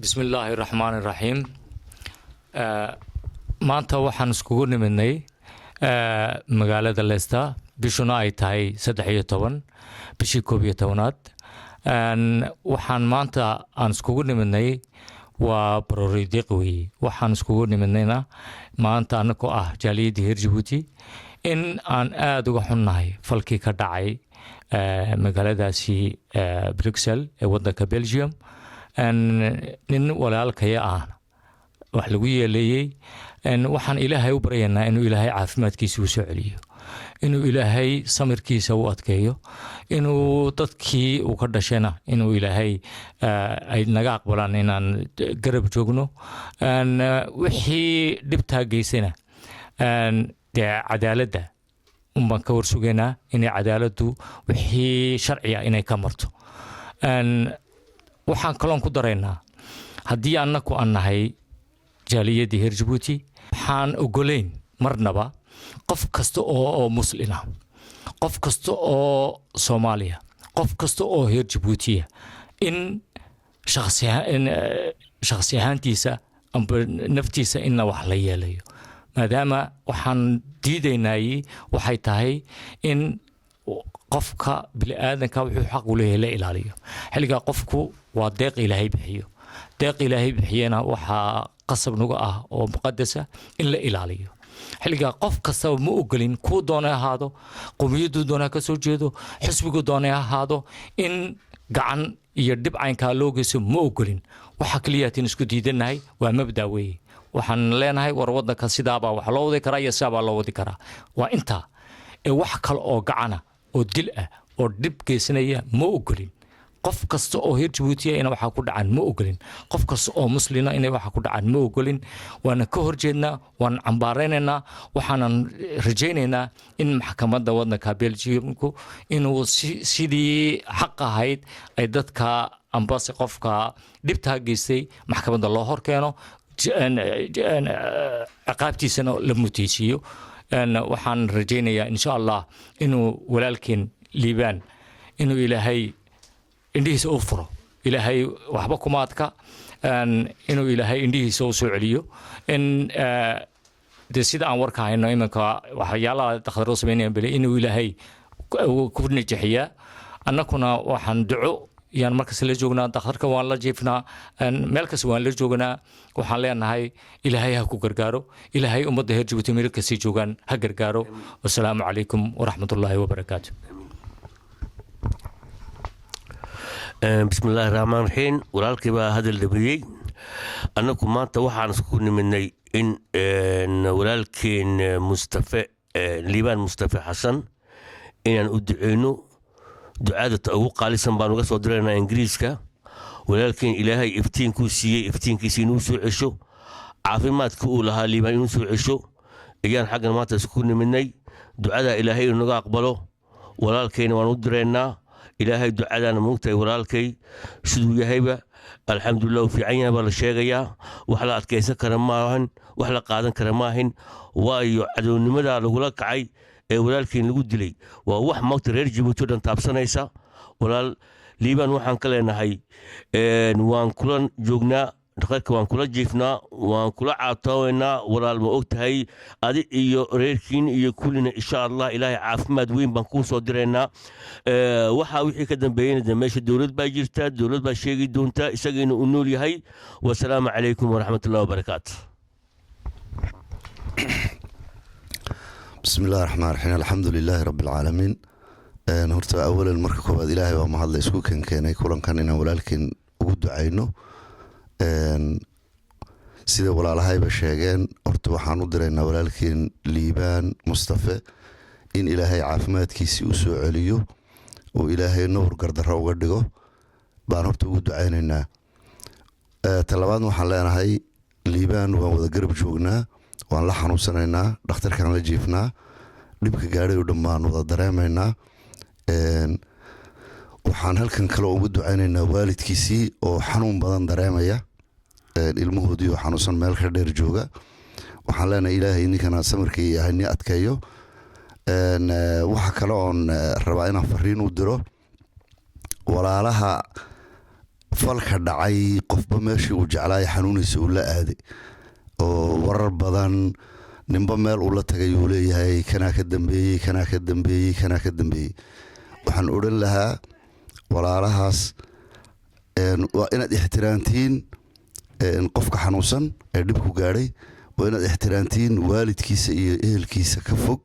بسم الله الرحمن الرحيم. maanta waxaan iskugu nimidnay magaalada Leicester bishuna ay tahay 13 bishii 11aad waxaan maanta aan iskugu nimidnay waa baroridiq weey waxaan iskugu nimidnayna maanta anako ah jaaliyada reer Djibouti in aan aad uga xunnahay falkii ka dhacay magaaladaasi Brussels ee wadanka Belgium nin walaalkaya ah wax lagu yeelay waxaan ilaahay u baryaynaa inuu ilaahay caafimaadkiisa u soo celiyo inuu ilaahay samirkiisa u adkeeyo inuu dadkii uu ka dhashayna inuu ilaahay ay naga aqbalaan inaan garab joogno wixii dhibta geysana cadaaladda baan ka warsugaynaa inay cadaaladdu wixii sharciga inay ka marto waxaan kaloon ku daraynaa haddii annaku aan nahay jaaliyadii reer Djibouti waxaan ogoleyn marnaba qof kasta oo muslima qof kasta oo Soomaaliya qof kasta oo reer Djibouti in shakhsi ahaantiisa amba naftiisa in wax la yeelayo maadaama waxaan diidaynay waxay tahay in qofka bini'aadanka wuxuu xaq u leeyahay la ilaaliyo xilliga qofku waa deeq ilaahay bixiyo deeq ilaahay bixiyana waxa qasab nuga ah oo muqaddasa in la ilaaliyo xilliga qof kasta ma ogolin ku doonay ahaado qomiyadu doonay ka soo jeedo xisbigu doonay ahaado in gacan iyo dib caynka loo geyso ma ogolin waxa kaliya tin isku diidanahay waa mabda weey waxaan leenahay war wadanka sidaaba wax loo wadi karaa iyo sidaaba loo wadi karaa waa inta ee wax kale oo gacana oo dil ah oo dib geysanaya ma ogolin qof kasta oo reer Djibouti ina waxa ku dhacaan ma ogolin qof kasta oo muslina ina waxa ku dhacaan ma ogolin waana ka horjeednaa waan cambaareynaa waxaanan rajaynaynaa in maxkamadda wadanka Belgiumku inuu sidii xaq ahayd ay dadka ambasi qofka dhibta geystay maxkamadda loo hor keeno ciqaabtiisana la muteysiyo waxaan rajaynayaa insha Allah inuu walaalkeen liibaan inuu ilaahay indhihiisa u furo ilaahay waxba kuma adka inuu ilaahay indhihiisa u soo celiyo in sida aan warka hayno imanka waxyaalaha dhakhtarro sameynayaan bale inuu ilaahay ku najaxiya annakuna waxaan duco yaan markaas la joognaa dhakhtarka waan la jiifnaa meel kasta waan la joognaa waxaan leenahay ilaahay ha ku gargaaro ilaahay ummadda reer Djibouti meel kasta joogaan ha gargaaro wassalaamu calaykum waraxmatullaahi wabarakaatuh بسم الله الرحمن الرحيم ولالكي بقى هذا اللي بيجي أنكم ما توحى نسكون مني إن ولالكي مصطفى ليبان مصطفى حسن إن أدعينه دعاء أو قال سنبان وقص ودرنا إنجليزكا ولكن إلهي إفتين كوسية إفتين كيسينوسو عشو عارفين ما تقولها ليبان ينسو عشو إيان حقا ما تسكون مني دعاء إلهي نقا أقبله ولالكي وندرنا إلهي دعاءنا موقتي ورالكي سدو يهيبة الحمد لله في عيننا بلا شيغيا وحلا أتكيسا كرماهن وحلا قادن كرماهن وايو عدو نمدا لغولا كعي ورالكي نقود لي ووح موقت رير جيبوتو دان تابسانيسا ورال ليبان وحان كلينا هاي وان كلان جوغنا دقيقة وان كلا جيفنا وان كلا عطاونا ورال موقتهاي أدي إيو ريركين إيو كلنا إن شاء الله إلهي عافماد وين بنكون صدرنا وحا وحي كدن بينا دماشي دولد باجرتا دولد باشيغي دونتا إساقين أنولي هاي والسلام عليكم ورحمة الله وبركاته بسم الله الرحمن الرحيم الحمد لله رب العالمين نورتا أولا المركة كوباد إلهي وما هذا يسكو كان يكولن كان إنا ولكن وقود عينه sida walaalahayba sheegeen horta waxaan u direynaa walaalkeen liibaan mustafa in ilaahay caafimaadkiisa u soo celiyo oo ilaahay nuur gardarro uga dhigo baan horta ugu ducaynaynaa talabaad waxaan leenahay liibaan waan wada garab joognaa waan la xanuunsanaynaa dhakhtarkan la jiifnaa dhibka gaadhay oo dhammaan wada dareemaynaa waxaan halkan kale ugu ducaynaynaa waalidkiisii oo xanuun badan dareemaya ilmahoodii oo xanuunsan meel ka dheer jooga waxaan leenahay ilaahay ninkana samirkii yahay ni adkeeyo waxa kale oon rabaa inaan fariin u diro walaalaha falka dhacay qofba meeshii uu jeclaay xanuunaysa uu la aaday oo warar badan ninba meel uu la tagay uu leeyahay kanaa ka dambeeyey kanaa ka dambeeyey kanaa ka dambeeyey waxaan odhan lahaa walaalahaas waa inaad ixtiraamtiin qofka xanuunsan ee dhibku gaadhay waa inaad ixtiraamtiin waalidkiisa iyo ehelkiisa ka fog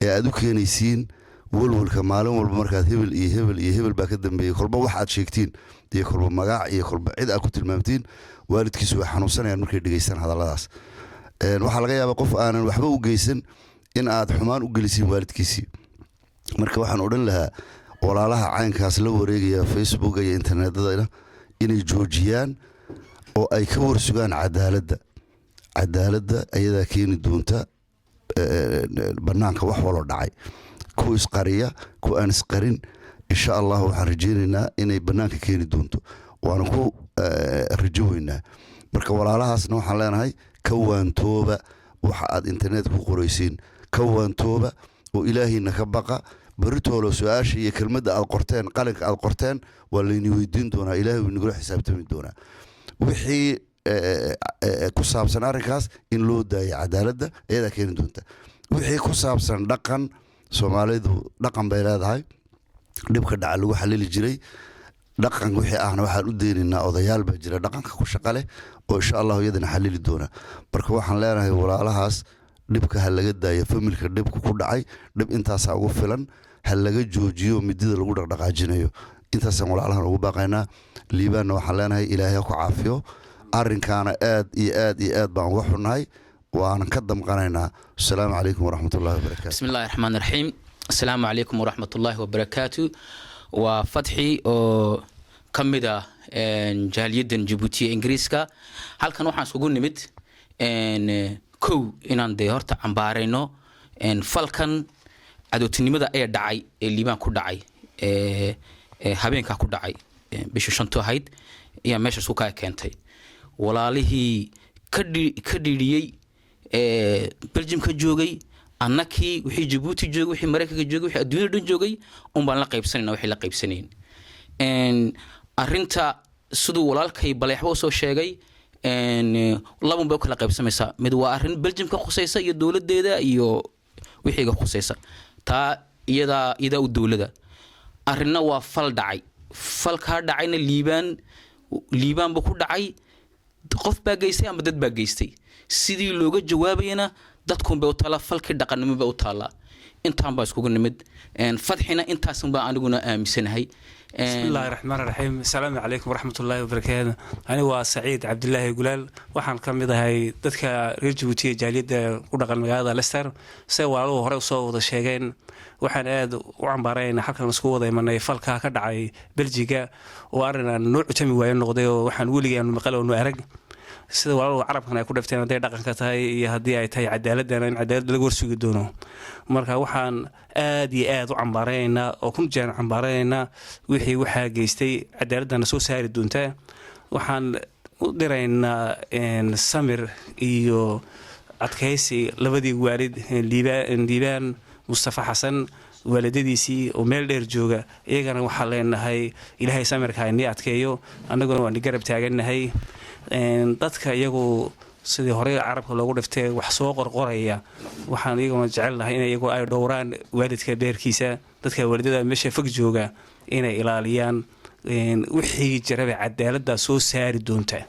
ee aad u keenaysiin walwalka maalin walba markaad hebel iyo hebel iyo hebel baa ka dambeeyey kolba wax aad sheegtiin iyo kolba magac iyo kolba cid aad ku tilmaamtiin waalidkiisu way xanuunsanayaan markay dhegaystaan hadalladaas waxaa laga yaabaa qof aanan waxba u geysan in aad xumaan u gelisiin waalidkiisii marka waxaan odhan lahaa walaalaha caynkaas la wareegaya facebooka iyo internetada inay joojiyaan oo ay ka warsugaan cadaaladda ayadaa keeni doonta bannaanka wax waloo dhacay ku isqariya ku aan isqarin insha allah waxaan rajaynaynaa inay bannaanka keeni doonto waana ku rajo weynaa marka walaalahaasna waxaan leenahay ka waantooba waxa aad internet ku qoraysiin ka waantooba oo ilaahayna ka baqa baritoolo su-aasha iyo kelmadda aad qorteen qalinka aad qorteen waa layni weydiin doonaa ilaahay wuu nagula xisaabtami doonaa wixii ku saabsan arrinkaas in loo daayo cadaaladda ayadaa keeni doonta wixii ku saabsan dhaqan soomaalidu dhaqan bay leedahay dhibka dhaca lagu xalili jiray dhaqan wixii ahna waxaan u deynaynaa odayaal baa jira dhaqanka ku shaqa leh oo insha allahu iyadana xalili doona marka waxaan leenahay walaalahaas dhibka ha laga daayo familka dhibka ku dhacay dhib intaasaa ugu filan ha laga joojiyo midida lagu dhaqdhaqaajinayo intaasaan walaalahan ugu baaqaynaa liibaanna waxaan leenahay ilaahay ha ku caafiyo arrinkaana aad iyo aad iyo aad baan uga xunnahay waanan ka damqanaynaa asalaamu calaykum waraxmatullahi wabarakaatu bismillahi raxmaan raxiim asalaamu calaykum waraxmatullaahi wabarakaatu waa fatxi oo ka mid ah jaaliyaddan jabuuti ee ingiriiska halkan waxaan isugu nimid kow inaan dee horta cambaarayno falkan cadowtinimada ee dhacay ee liibaan ku dhacay habeenkaa ku dhacay bisha shanto ahayd ayaa meesha isku kaa keentay walaalihii ka dhiidhiyey beljimka joogay annakii wixii jabuuti joogay wixii maraykanka joogay wixii adduunyada dhan joogay unbaan la qaybsanayna waxay la qaybsanayn arrinta siduu walaalkay baleexba usoo sheegay labun bay u kala qaybsamaysaa mid waa arrin beljimka khusaysa iyo dowladeeda iyo wixiiga khusaysa taa iyadaa u dowlada arrinna waa fal dhacay falkaa dhacayna liibaan buu ku dhacay qof baa geystay ama dad baa geystay sidii looga jawaabayana dadkunbay u taallaa falkii dhaqannimo bay u taallaa intaan baa iskugu nimid fadxina intaasan baa aniguna aaminsanahay bismillahi raxmaan raxiim asalaamu calaykum waraxmatullaahi wabarakaatu anigu waa saciid cabdilaahi gulaal waxaan ka mid ahay dadka reer jabuuti ee jaaliyadda ku dhaqan magaalada lester se walaaluhu hore usoo wada sheegeen waxaan aad u cambaarayna halkan isku wada imanay falkaa ka dhacay beljiga oo arrin aan noo cutami waayo noqday oo waxaan weligii aanu maqal oonu arag sida walaaluhu carabkan ay ku dhafteen hadday dhaqanka tahay iyo haddii ay tahay cadaaladana in cadaaladda laga warsugi doono marka waxaan aad iyo aad u cambaaraynaynaa oo kun jeer cambaaraynaynaa wixii waxaa geystay cadaaladana soo saari doontaa waxaan u diraynaa samir iyo adkaysi labadii waalid liibaan mustafa xasan waalidadiisii oo meel dheer jooga iyagana waxaan leenahay ilaahay samirka inii adkeeyo annaguna waan garab taagannahay dadka iyagu sidii hore carabka loogu dhiftay wax soo qorqoraya waxaan iyaguna jecelnahay in iyagu ay dhowraan waalidka beerkiisa dadka waalidada meesha fog jooga inay ilaaliyaan wixii jiraba cadaaladda soo saari doonta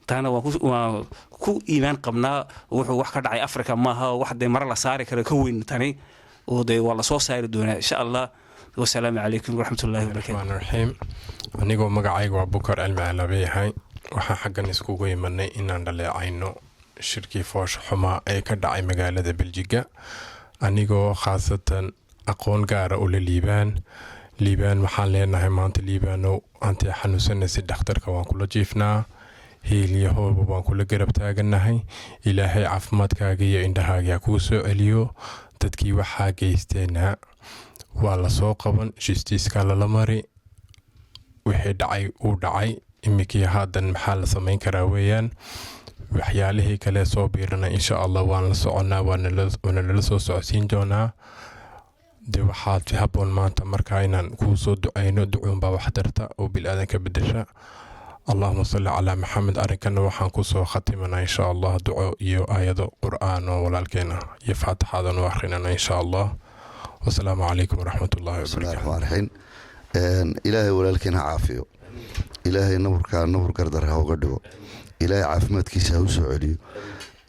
taana waa ku iimaan qabnaa wuxuu wax ka dhacay afrika maaha oo wax dee mare la saari karo ka weyn tani oo dee waa la soo saari doonaa insha allah wasalaamu calaykum waraxmatullaahi wabarakaatu raxiim anigoo magacayga waa bukar cilmi alabeyahay waxaan xaggan iskugu imanay inaan dhaleecayno shirkii foosha xumaa ee ka dhacay magaalada beljiga anigoo khaasatan aqoon gaara ula liibaan waxaan leenahay maanta liibaanow antee xanuunsanaysa dhakhtarka waan kula jiifnaa hiiliyahooba waan kula garab taagannahay ilaahay caafimaadkaaga iyo indhahaaga kuu soo celiyo dadkii waxaa geysteena waa la soo qaban justiiska lala mari wixii dhacay uu dhacay imikii haadan maxaa la samayn karaa weeyaan waxyaalihii kale soo biirana insha allah waan la soconnaa waana lala soo socodsiin doonaa de waxaad haboon maanta markaa inaan kuu soo ducayno ducuunbaa wax darta oo bil-aadan ka bedesha اللهم صل على محمد أركنا وحن كسو ختمنا إن شاء الله دعاء يو آيات القرآن ولكن يفتح هذا وآخرنا إن شاء الله. والسلام عليكم ورحمة الله بسم الله وبركاته. الرحمن الرحيم. إلهي ولكن عافيه إلهي نور قردرها وقدره إلهي عافمت كيسه وسعودي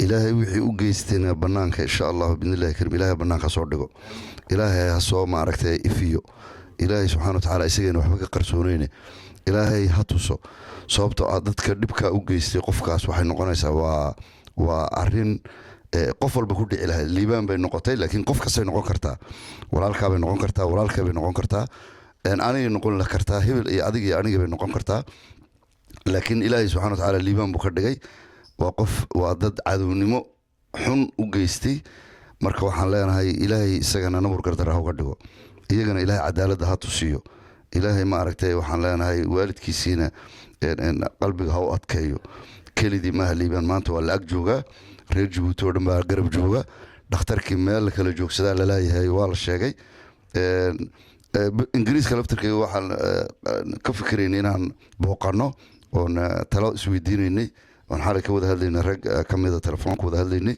إلهي وحي وجيستنا بنانك إن شاء الله بإذن الله كريم إلهي بنانك صدقه إلهي هسوا ما عرفته إفيو إلهي سبحانه وتعالى إسجن وحبك قرصونين إلهي هاتوسو صوبته عددك دبك وجيستي قفكاس وحي نقنيسا وأرين قفل بكل إلهي الليبان بين نقطتين لكن قف كسي نقون كرتا ولالك بين نقون كرتا ولالك بين نقون كرتا أنا نقول لك كرتا هبل أديك أنا بين نقون كرتا لكن إلهي سبحانه وتعالى الليبان بكردجي وقف وعدد عدو نمو حن وجيستي marka waxaan leenahay ilaahay isagana nabur gardaraha uga dhigo iyagana ilaahay cadaalad ha tusiyo ilaahay ma aragtay waxaan leenahay waalidkiisina qalbiga ha u adkeeyo kelidii ma liiban maanta waa la ag jooga reer Djibouti oo dhan baa garab jooga dhakhtarkii meel kala joogsadaa la leeyahay waa la sheegay ingiriiska laftirkeeda waxaan ka fikiraynay inaan booqano oo talo isweydiinaynay oon xalay ka wada hadlaynay rag ka mid ah telefoonka wada hadlaynay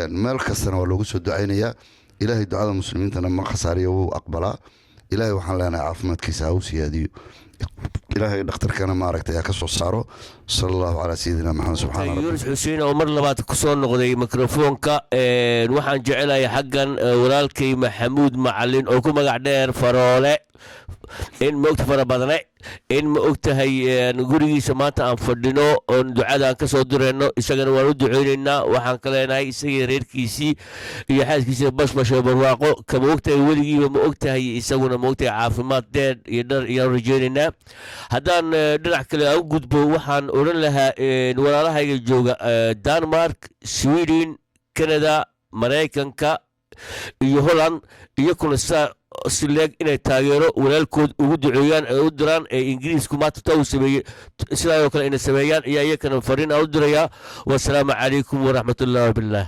meel kastana waa loogu soo ducaynayaa ilaahay ducada muslimiintana ma khasaariyo wuu aqbalaa ilaahay waxaan leenahay caafimaadkiisa ha u siyaadiyo ilaahay dhakhtarkana ma aragtay ha ka soo saaro sala allahu calaa sayidina maxamed subxaana rabbi yuunus xuseen oo mar labaad ku soo noqday mikrofoonka waxaan jecelahay xaggan walaalkay maxamuud macalin oo ku magac dheer faroole in moogta fara badane in ma ogtahay gurigiisa maanta aan fadhino oon ducada aan ka soo dirayno isagana waan u duceynaynaa waxaan ka leenahay isagii reerkiisii iyo xaaskiisa bashbasho barwaaqo kama ogtahay weligiiba ma ogtahay isaguna ma ogtahay caafimaad dheer iyo dhar iyaan rajeynaynaa haddaan dhinac kale aan gudbo waxaan odhan lahaa walaalahayga jooga Denmark Sweden Canada Mareykanka iyo Holland iyo kuna sileeg inay taageero walaalkood ugu duceeyaan ay u diraan ee ingiriisku maanta taa uu sameeyay sidaa oo kale inay sameeyaan iyo iyakana fariin aan u dirayaa wassalaamu calaykum waraxmatullaahi wabillah